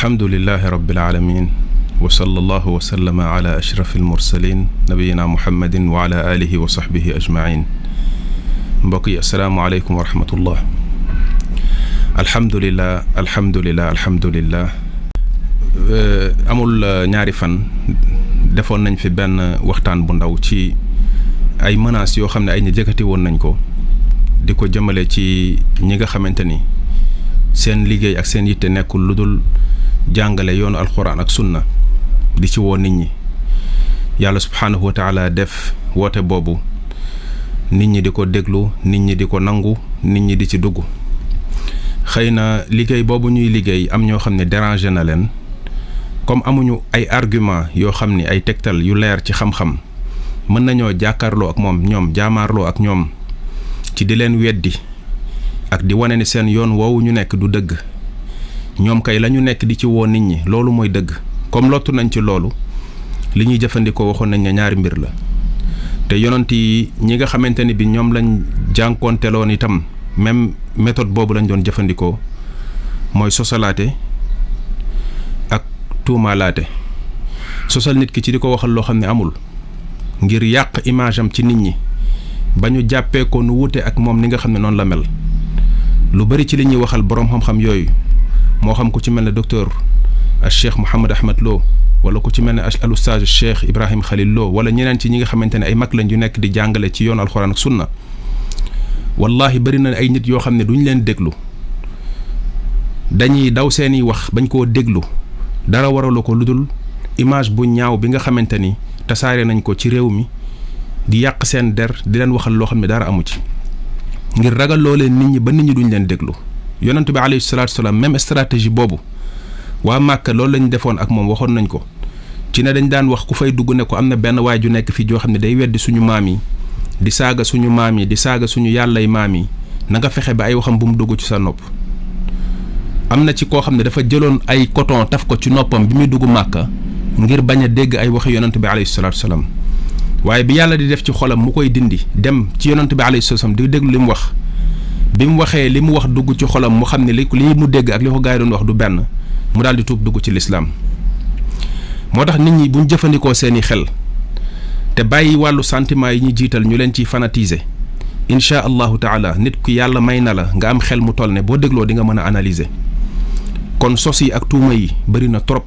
alhamdulillahi rabbil alamin wa sallallahu wa sallama ala ashrafil mursalin nabiyina muhammadin wa ala alihi wa sahbihi ajmain. mbokk yi assalaamu aleykum wa rahmatullah. alhamdulillah amul ñaari fan defoon nañ fi benn waxtaan bu ndaw ci ay menaces yoo xam ne ay ñi jëkkati woon nañ ko di ko jëmale ci ñi nga xamante ni seen liggéey ak seen yitte nekkul lu dul jàngale yoonu alxuraan ak sunna di ci woo nit ñi. yàlla subhaanahu wa taala def woote boobu nit ñi di ko déglu, nit ñi di ko nangu, nit ñi di ci dugg. xëy na liggéey boobu ñuy liggéey am ñoo xam ne dérangé na leen, comme amuñu ay argument yoo xam ni ay tegtal yu leer ci xam-xam, mën nañoo jàkkaarloo ak moom ñoom jaamaarloo ak ñoom ci di leen weddi ak di wane ni seen yoon woowu ñu nekk du dëgg. ñoom kay la ñu nekk di ci woo nit ñi loolu mooy dëgg. comme lottu nañ ci loolu, li ñuy jëfandikoo waxoon nañ ne ñaari mbir la, te yonent yi ñi nga xamante ni bi ñoom lañ jànkoonteloon itam même méthode boobu lañ doon jëfandikoo, mooy sosalaate ak tuumaalaate. sosal nit ki ci di ko waxal loo xam ne amul, ngir yàq image am ci nit ñi ba ñu jàppee ko nu wute ak moom ni nga xam ne noonu la mel. lu bari ci li ñuy waxal boroom xam-xam yooyu, moo xam ku ci mel ne docteur Cheikh Mouhamed Ahmed Lo, wala ku ci mel ne al oustaz Cheikh Ibrahim Khalil Lo, wala ñeneen ci ñi nga xamante ne ay mag lañ yu nekk di jàngale ci yoon alxuraan ak sunna. wallahi bari na ay nit yoo xam ne duñ leen déglu, dañuy daw seeni wax bañ koo déglu. dara waralu ko lu dul image bu ñaaw bi nga xamante ni tasaare nañ ko ci réew mi, di yàq seen der, di leen waxal loo xam ne dara amu ci, ngir ragal loo leen nit ñi ba nit ñi duñ leen déglu. yonent bi alayhi salaatu salaam même stratégie boobu waa Màkka loolu lañ defoon ak moom, waxoon nañ ko ci ne dañ daan wax ku fay dugg ne ko am na benn waay ju nekk fii joo xam ne day weddi suñu maam yi, di saaga suñu maam yi, di saaga suñu yàllay maam yi, na nga fexe ba ay waxam bu mu dugg ci sa nopp. am na ci koo xam ne dafa jëloon ay coton taf ko ci noppam bi muy dugg Màkka ngir bañ a dégg ay waxi yonent bi alayhi salaatu salaam. waaye bi yàlla di def ci xolam mu koy dindi dem ci yonent bi alayhi salaam di déglu li mu wax, bi mu waxee li mu wax dugg ci xolam mu xam ne lii mu dégg ak li ko gaa yi doon wax du benn, mu daal di tuub dugg ci lislaam. moo tax nit ñi buñ jëfandikoo seeni xel te bàyyi wàllu sentiment yi ñu jiital ñu leen ciy fanatiser, incha allahu taala nit ku yàlla may na la nga am xel mu toll ne boo dégloo di nga mën a analyser. kon sos yi ak tuuma yi bëri na trop.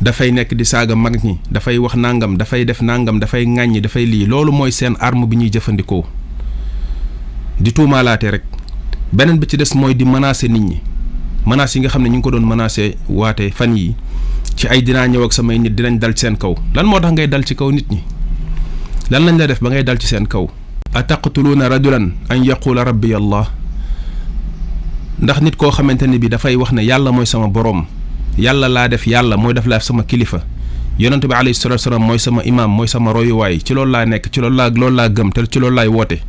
dafay nekk di saaga mag ñi, dafay wax nangam, dafay def nangam, dafay ŋàññi, dafay lii. loolu mooy seen arme bi ñuy jëfandikoo, di tuumaalaate rek. beneen bi ci des mooy di menacer nit ñi, menaces yi nga xam ne ñu ngi ko doon menacer waate fan yi ci ay dinaa ñëw ak samay nit dinañ dal ci seen kaw. lan moo tax ngay dal ci kaw nit ñi? lan lañ la def ba ngay dal ci seen kaw? ataqtuluuna rajulan an yaqula rabbi allah. ndax nit koo xamante ne bi dafay wax ne yàlla mooy sama boroom, yàlla laa def yàlla mooy def laa sama kilifa, yonent bi alayhi salaatu salaam mooy sama imaam, mooy sama royuwaay, ci loolu laa nekk, ci loolu laa gëm, te ci loolu laay woote,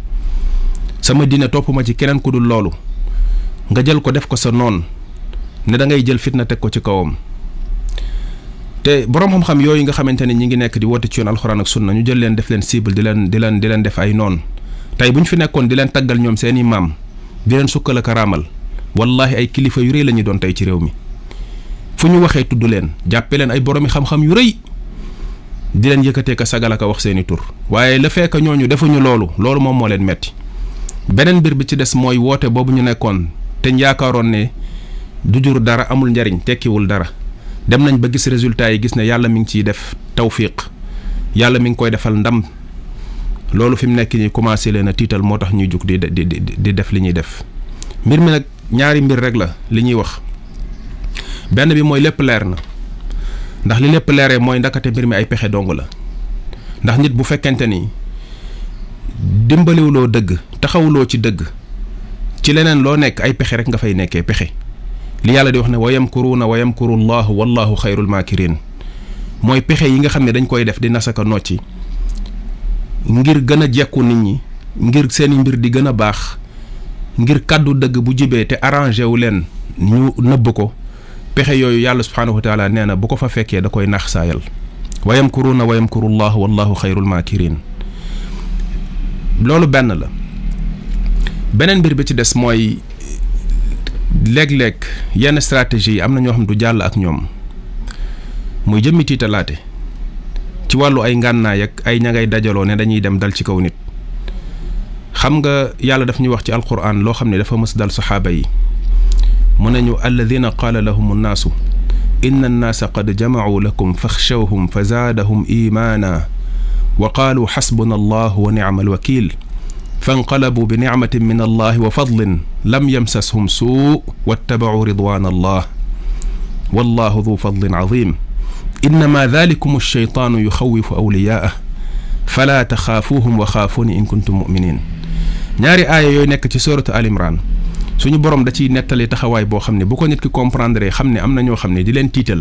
sama diine topp ma ci keneen ku dul loolu, nga jël ko def ko sa noon ne da ngay jël fitna teg ko ci kawam. te boroom xam-xam yooyu nga xamante ne ñi ngi nekk di woote ci yoon alxuraan ak sunna, ñu jël leen def leen cible di leen def ay noon. tey bu ñu fi nekkoon di leen taggal ñoom seeni maam, di leen sukkal ak raamal, wallahi ay kilifa yu rëy la ñu doon tey ci réew mi. fu ñu waxee tudd leen, jàppe leen ay boroomi xam-xam yu rëy, di leen yëkkatee ka sagal ak wax seeni tur. waaye le fait que ñooñu defuñu loolu moom moo leen metti. beneen mbir bi ci des mooy woote boobu ñu nekkoon te yaakaaroon ne du jur dara, amul njariñ, tekkiwul dara. dem nañ ba gis résultat yi, gis ne yàlla mi ngi ciy def tawfiq, yàlla mi ngi koy defal ndam. loolu fi mu nekk nii commencé leen a tiital, moo tax ñuy jug di def li ñuy def. mbir mi nag ñaari mbir rek la li ñuy wax. benn bi mooy lépp leer na, ndax li lépp leeree mooy ndakate mbir mi ay pexe dong la. ndax nit bu fekkente ni dimbaliwuloo dëgg, taxawuloo ci dëgg, ci leneen loo nekk ay pexe rek nga fay nekkee pexe. li yàlla di wax ne wa yamkuruuna wa yamkuru llahu wallahu xayrul maakirin, mooy pexe yi nga xam ne dañ koy def di nasaka nocci ngir gën a jekku nit ñi, ngir seeni mbir di gën a baax, ngir kàddu dëgg bu jibee te arrangé wu leen ñu nëbb ko. pexe yooyu yàlla subhaanahu wa taala nee na bu ko fa fekkee da koy nax saayal. wa yamkuruuna wa yamkuru llahu wallahu xayrul maakirin. loolu benn la. beneen mbir bi ci des mooy léeg-léeg yenn stratégie yi am na ñoo xam du jàll ak ñoom muy jëmmi tiitalaate ci wàllu ay ngànnaay ak ay ña ngay dajaloo ne dañuy dem dal ci kaw nit. xam nga yàlla daf ñuy wax ci alquran loo xam ne dafa mës dal saxaaba yi mu ne ñu alladina qaala lahum annaasu inna annaasa qad jamacuu lakum faxshawhum fa zaadahum imaana wa qaaluu xasbuna allahu wa nicma alwakil fanqalabuu bi nicmatin min allahi wa fadlin lam yamsashum suu wattabacuu ridwan allah wallahu du fadlin cazim innama dalikum alcheytaanu yuxawifu awliyaa'ah fala taxaafuuhum wa xaafuuni in kuntum muminin. ñaari aaya yooyu nekk ci sooratu Al Imran suñu borom da ciy nettali taxawaay boo xam ne bu ko nit ki comprendre xam ne am na ñoo xam ne di leen tiital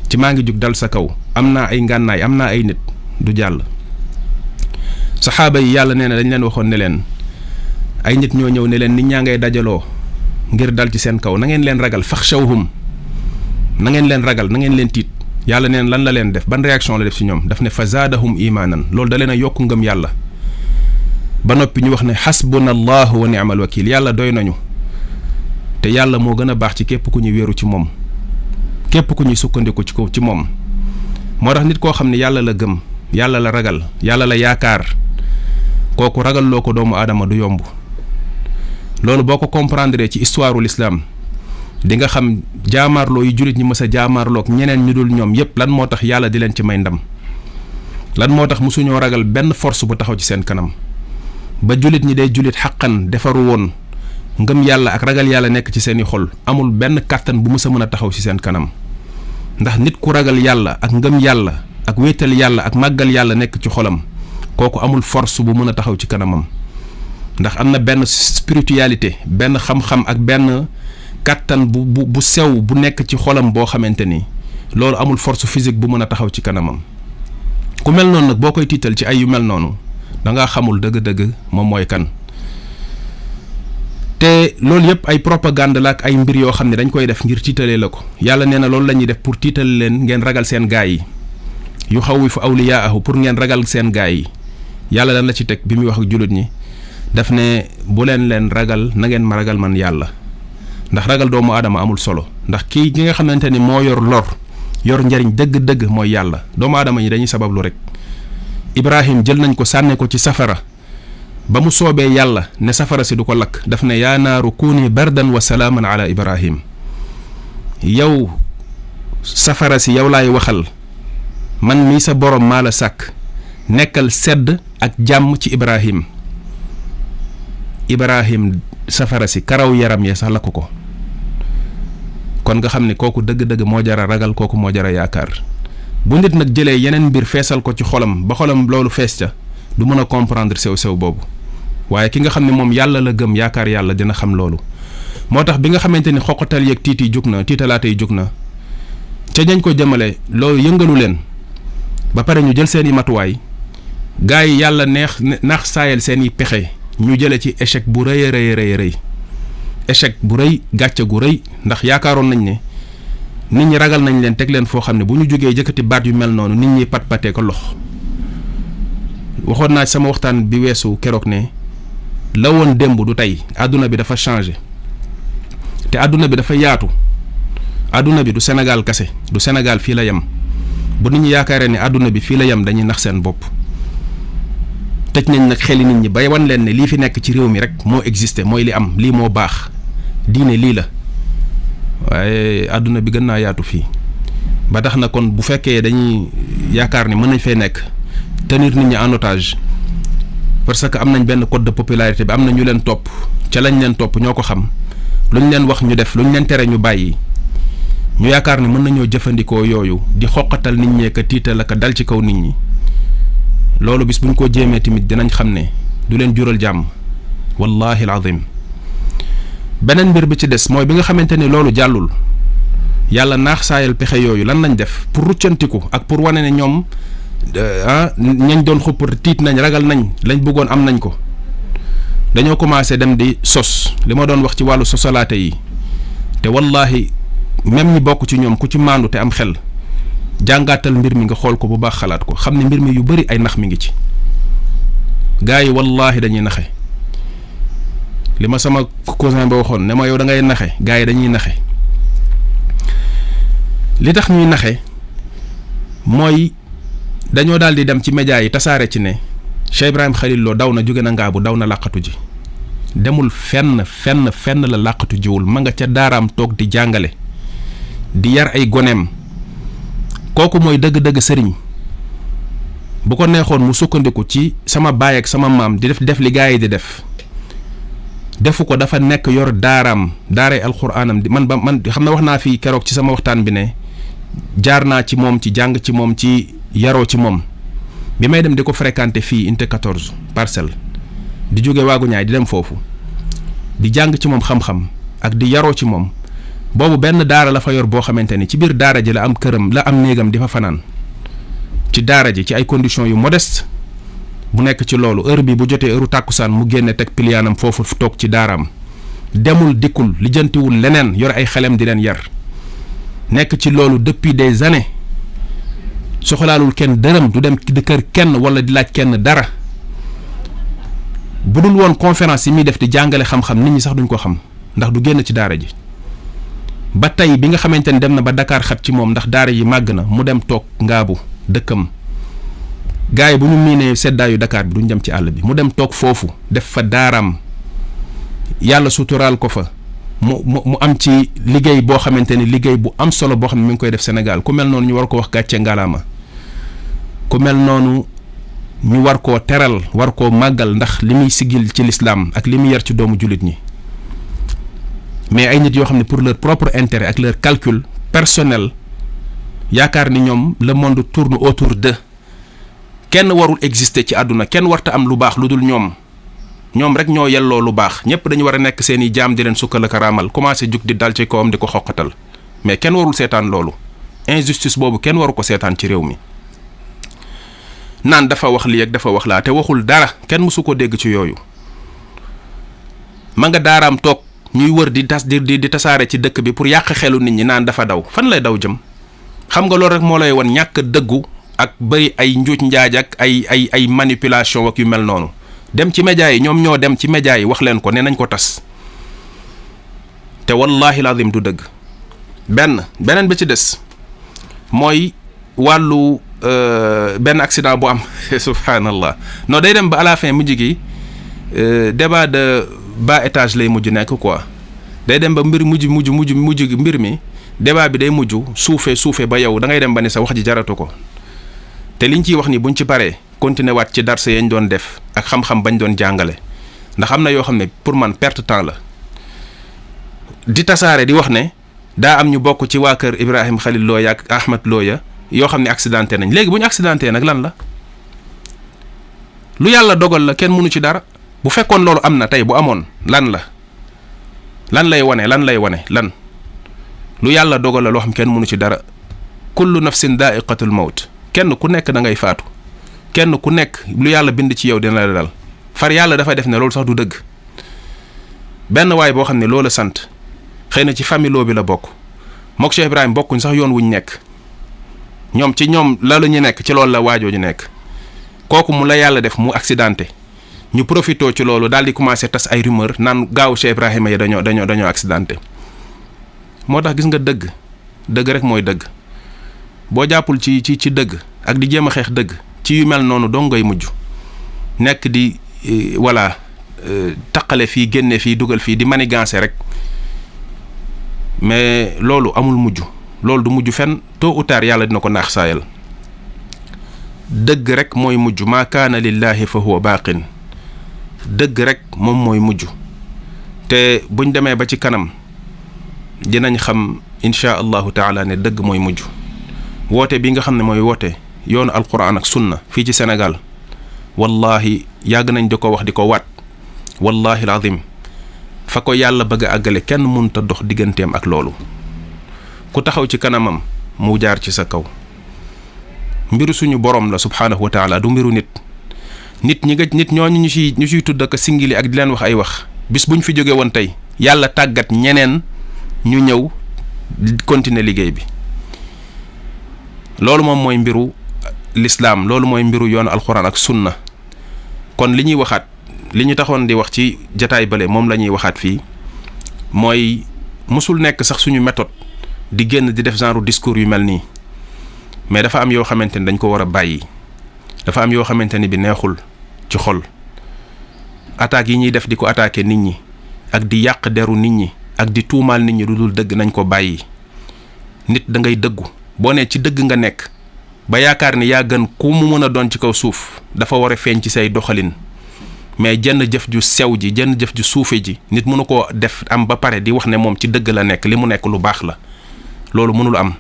ci maa ngi jug dal sa kaw am naa ay ngànnaay am naa ay nit du jàll. saxaaba yi yàlla nee na dañ leen waxoon ne leen ay nit ñoo ñëw ne leen nit ñaa ngay dajaloo ngir dal ci seen kaw na ngeen leen ragal faxshawhum na ngeen leen ragal na ngeen leen tiit. yàlla neen lan la leen def ban réaction la def ci ñoom daf ne fa zaadahum imaanan loolu da leen a yokk ngëm yàlla ba noppi ñu wax ne xasbuna allahu wa ni'mal wakil yàlla doy nañu te yàlla moo gën a baax ci képp ku ñuy wéeru ci moom képp ku ñuy sukkandiku ci moom. moo tax nit koo xam ne yàlla la gëm yàlla la ragal yàlla la yaakaar kooku ragal loo ko doomu aadama du yomb. loolu boo ko comprendre ci histoire l'islam di nga xam jaamaarloo yu jullit ñi mës a jaamaarloog ñeneen ñu dul ñoom yépp lan moo tax yàlla di leen ci may ndam lan moo tax mosuñoo ragal benn force bu taxaw ci seen kanam ba jullit ñi day jullit xaqan defaru woon ngëm yàlla ak ragal yàlla nekk ci seeni xol amul benn kàttan bu mës a mën a taxaw ci seen kanam ndax nit ku ragal yàlla ak ngëm yàlla ak wéetal yàlla ak màggal yàlla nekk ci xolam kooku amul force bu mën a taxaw ci kanamam ndax am na benn spiritualité benn xam-xam ak benn kàttan bu sew bu nekk ci xolam boo xamante ni loolu amul force physique bu mën a taxaw ci kanamam. ku mel noonu nag boo koy tiital ci ay yu mel noonu da ngaa xamul dëgg-dëgg moom mooy kan. te loolu yëpp ay propagande la ak ay mbir yoo xam ne dañ koy def ngir tiitalee la ko yàlla nee na loolu la ñuy def pour tiital leen ngeen ragal seen gaay yi yu xawwifu awliyaahu pour ngeen ragal seen gaay yi yàlla lan la ci teg bi muy wax ak jullit ñi daf ne bu leen ragal na ngeen ma ragal man yàlla. ndax ragal doomu aadama amul solo ndax kii ki nga xamante ni moo yor lor yor njariñ dëgg-dëgg mooy yàlla doomu aadama yi dañuy sabablu rek. Ibrahim jël nañ ko sànne ko ci safara ba mu soobee yàlla ne safara si du ko lakk daf ne yaa naaru kuuni bardan wa salaaman ala Ibrahim yow safara si yow laay waxal man mii sa borom maa la sàkk nekkal sedd ak jàmm ci Ibrahim safara si karaw yaram yee sax lakk ko kon nga xam ne kooku dëgg-dëgg moo jara ragal kooku moo jara yaakaar bu nit nag jëlee yeneen mbir feesal ko ci xolam ba xolam loolu fees ca du mën a comprendre sew boobu waaye ki nga xam ne moom yàlla la gëm yaakaar yàlla dina xam loolu. moo tax bi nga xamante ni xoqatal yeeg tiit yi jóg na tiitalaate yi jóg na ca ñañ ko jëmale loolu yëngalu leen ba pare ñu jël seen i matuwaay gars yi yàlla naax saayal seen i pexe ñu jële ci échec bu rëy a rëy échec bu rëy gàcce gu rëy ndax yaakaaroon nañ ne nit ñi ragal nañ leen teg leen foo xam ne bu ñu jógee jëkkati baat yu mel noonu nit ñi pat-patee ko lox waxoon naa sama waxtaan bi weesu keroog ne la woon démb du tey àdduna bi dafa changé te àdduna bi dafa yaatu àdduna bi du Sénégal kase du Sénégal fii la yem bu nit ñi yaakaaree ne àdduna bi fii la yem dañuy nax seen bopp tëj nañ nag xeli nit ñi bay wan leen ne lii fi nekk ci réew mi rek moo existé mooy li am lii moo baax diine lii la waaye àdduna bi gën naa yaatu fii ba tax na kon bu fekkee dañuy yaakaar ni mën nañ fay nekk tenir nit ñi en otage parce que am nañ benn code de popularité bi am na ñu leen topp ca lañ leen topp ñoo ko xam luñ leen wax ñu def luñ leen tere ñu bàyyi ñu yaakaar ne mën nañoo jëfandikoo yooyu di xoqatal nit ñee ka tiital ak dal ci kaw nit ñi loolu bis bu ñu ko jéemee tamit dinañ xam ne du leen jural jàmm wallahi alazim. beneen mbir bi ci des mooy bi nga xamante ni loolu jàllul yàlla naax saayal pexe yooyu lan lañ def pour ruccantiku ak pour wane ne ñoom ñañ doon xupp tiit nañ ragal nañ lañ bëggoon am nañ ko dañoo commencé dem di sos li ma doon wax ci wàllu sosalaate yi te wallahi même ñi bokk ci ñoom ku ci maandu te am xel jàngaatal mbir mi nga xool ko bu baax xalaat ko xam ne mbir mi yu bari ay nax mi ngi ci gaa yi wallahi dañuy naxe li ma sama cousin ba waxoon ne ma yow da ngay naxe gars yi dañuy naxe li tax ñuy naxe mooy dañoo daal di dem ci média yi tasaare ci ne Cheikh Ibrahim Khalil Lo daw na jóge na Ngaabu daw na làqatu ji demul fenn la làqatu jiwul ma nga ca daaraam toog di jàngale di yar ay goneem kooku mooy dëgg-dëgg sëriñ bu ko neexoon mu sukkandiku ci sama baay ak sama maam di def li gaa yi di def defu ko dafa nekk yor daaraam daaray alxuraanam man xam na wax naa fii keroog ci sama waxtaan bi ne jaar naa ci moom ci jàng ci moom ci yaroo ci moom bi may dem di ko fréquenter fii unité 14 Parcelles di jóge waagu ñaay di dem foofu di jàng ci moom xam-xam ak di yaroo ci moom boobu benn daara la fa yor boo xamante ni ci biir daara ji la am këram la am néegam di fa fanaan ci daara ji ci ay conditions yu modeste bu nekk ci loolu heure bi bu jotee heure tàkkusaan mu génne teg piliyaanam foofu toog ci daaraam demul dikkul lijjantiwul leneen yor ay xelem di leen yar nekk ci loolu depuis des années soxlaalul kenn dërëm du dem di kër kenn wala di laaj kenn dara bu dul woon conférence yi muy def di jàngale xam-xam nit ñi sax duñ ko xam ndax du génn ci daara ji ba tey bi nga xamante ni dem na ba Dakar xat ci moom ndax daara yi màgg na mu dem toog Ngaabu dëkkam gars yi bu ñu miinee seddaayu Dakar bi duñ dem ci àll bi mu dem toog foofu def fa daaraam yàlla suturaal ko fa mu am ci liggéey boo xamante ni liggéey bu am solo boo xam ne mi ngi koy def Sénégal ku mel noonu ñu war ko wax gàcce ngalaama ku mel noonu ñu war koo teral war koo màggal ndax li muy sigil ci lislaam ak li muy yar ci doomu jullit ñi mais ay nit yoo xam ne pour leur propre intérêt ak leur calcul personnel yaakaar ni ñoom le monde tourne autour de kenn warul exister ci àdduna kenn warta am lu baax lu dul ñoom rek ñoo yelloo lu baax ñëpp dañu war a nekk seeni jaam di leen sukkal ak raamal commencé jug di dal ci kawam di ko xoqatal mais kenn warul seetaan loolu injustice boobu kenn waru ko seetaan ci réew mi naan dafa wax lii ak dafa wax laa te waxul dara kenn mësu ko dégg ci yooyu ma nga daaraam toog ñuy wër di tasaare ci dëkk bi pour yàq xelu nit ñi naan dafa daw fan lay daw jëm xam nga loolu rek moo lay wan ñàkk dëggu ak bëri ay njuuj njaaj ak ay manipulation ak yu mel noonu dem ci média yi ñoom ñoo dem ci média yi wax leen ko ne nañ ko tas te wallahi lazim du dëgg beneen bi ci des mooy wàllu benn accident bu am subhanallah non day dem ba à la fin mujj gi débat de bas étage lay mujj nekk quoi day dem ba mbir mujj mbir mi débat bi day mujj suufee ba yow da ngay dem ba ne sa wax ji jaratu ko te liñ ciy wax ni buñ ci paree continuer waat ci darse yañ doon def ak xam-xam bañ doon jàngale ndax am na yoo xam ne pour man perte temps la di tasaare di wax ne daa am ñu bokk ci waa kër Ibrahim Khalil Lo ak Ahmed Lo yoo xam ne accidenté nañ léegi bu ñu accidenté nag lan la lu yàlla dogal la kenn mënu ci dara bu fekkoon loolu am na tey bu amoon lan lay wane lan lu yàlla dogal la loo xam kenn mënu ci dara kullu nafsin daa'iqatul mawt kenn ku nekk da ngay faatu kenn ku nekk lu yàlla bind ci yow dina la dal far yàlla dafa def ne loolu sax du dëgg benn waay boo xam ne loola sant xëy na ci famille bi la bokk mook Cheikh Ibrahim bokkuñ sax yoon wuñ nekk ñoom ci ñoom la ñu nekk ci loolu la waajoo ñu nekk kooku mu la yàlla def mu accidenté ñu profité ci loolu daal di commencé tas ay rumeur naan gaaw Cheikh Ibrahima yi dañoo accidenté moo tax gis nga dëgg rek mooy dëgg boo jàppul ci dëgg ak di jéem a xeex dëgg ci yu mel noonu dong ngay mujj nekk di taqale fii génne fii dugal fii di manigancé rek mais loolu amul mujj loolu du mujj fenn tôt ou tard yàlla dina ko naax saayal dëgg rek mooy mujj maa kaana lillahi fa huwa baaqin dëgg rek moom mooy mujj te buñ demee ba ci kanam dinañ xam insha allahu taala ne dëgg mooy mujj woote bi nga xam ne mooy woote yoonu alquran ak sunna fii ci Sénégal wallahi yàgg nañ di ko wax di ko waat wallahi alazim fa ko yàlla bëgg a àggale kenn mënut a dox digganteem ak loolu ku taxaw ci kanamam mu jaar ci sa kaw mbiru suñu borom la subhaanahu wa taala du mbiru nit ñooñu ñu ciy tudd ak singili ak di leen wax ay wax bis buñ fi jóge woon tey yàlla tàggat ñeneen ñu ñëw continuer liggéey bi loolu moom mooy mbiru lislaam loolu mooy mbiru yoonu alxuraan ak sunna kon li ñuy waxaat li ñu taxoon di wax ci jataay bale moom la ñuy waxaat fii mooy musul nekk sax suñu méthode di génn di def genre discours yu mel nii mais dafa am yoo xamante ni dañ ko war a bàyyi dafa am yoo xamante ni bi neexul ci xol attaques yi ñuy def di ko attaquer nit ñi ak di yàq deru nit ñi ak di tuumaal nit ñi lu dul dëgg nañ ko bàyyi. nit da ngay dëggu boo nee ci dëgg nga nekk ba yaakaar ni yaa gën ku mu mën a doon ci kaw suuf dafa war a feeñ ci say doxalin mais jenn jëf ju sew ji jenn jëf ju suufe ji nit mënu koo def am ba pare di wax ne moom ci dëgg la nekk li mu nekk lu baax la loolu mënul am.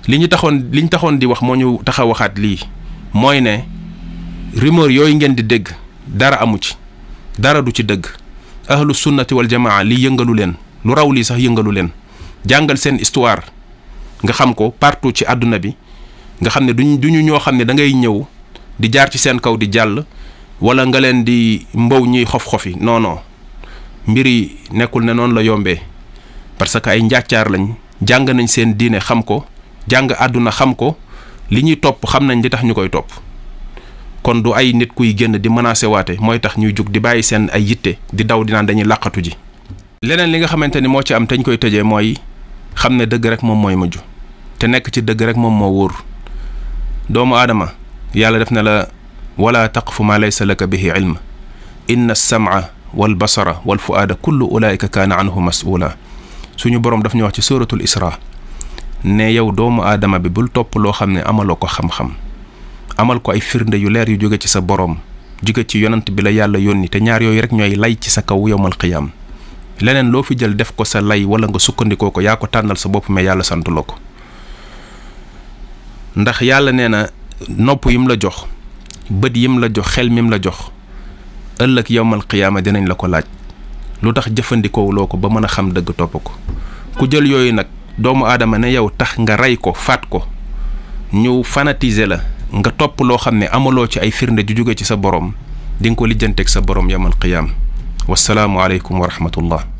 li ñu taxoon di wax moo ñu tax a waxaat lii mooy ne rumeur yooyu ngeen di dégg dara amu ci dara du ci dëgg ahlu sunnati wal jamaa lii yëngalu leen lu raw lii sax yëngalu leen jàngal seen histoire nga xam ko partout ci àdduna bi nga xam ne duñu ñoo xam ne da ngay ñëw di jaar ci seen kaw di jàll wala nga leen di mbow ñuy xof-xofi non non mbir yi nekkul ne noonu la yombee parce que ay njàccaar lañ jàng nañ seen diine xam ko jàng àdduna xam ko li ñuy topp xam nañ li tax ñu koy topp kon du ay nit kuy génn di menacé waate mooy tax ñuy jug di bàyyi seen ay yitte di daw di naan dañuy làqatu ji. leneen li nga xamante ni moo ci am te ñu koy tëjee mooy xam ne dëgg rek moom mooy mujj te nekk ci dëgg rek moom moo wóor doomu aadama yàlla def na la wala taqfu ma laysa laka bihi ilm inna as-sam'a wal basara wal fu'aada kullu ulaika kaana anhu mas'ula suñu borom daf ñu wax ci suratul isra ne yow doomu aadama bi bul topp loo xam ne amaloo ko xam-xam amal ko ay firnde yu leer yu jóge ci sa borom jóge ci yonant bi la yàlla yónni te ñaar yooyu rek ñooy lay ci sa kaw yowmal qiyaam leneen loo fi jël def ko sa lay wala nga sukkandikoo ko yaa ko tànnal sa bopp mais yàlla sant la ko ndax yàlla nee na nopp yim la jox bët yim la jox xel mim la jox ëllëg yowmal qiyaama dinañ la ko laaj lu tax jëfandikoo loo ko ba mën a xam dëgg topp ko ku jël yooyu nag doomu aadama ne yow tax nga rey ko faat ko ñu fanatiser la nga topp loo xam ne amaloo ci ay firnde ju jóge ci sa borom di nga ko lijjanteeg sa borom yawmal qiyaam wassalaamu aleykum wa rahmatullah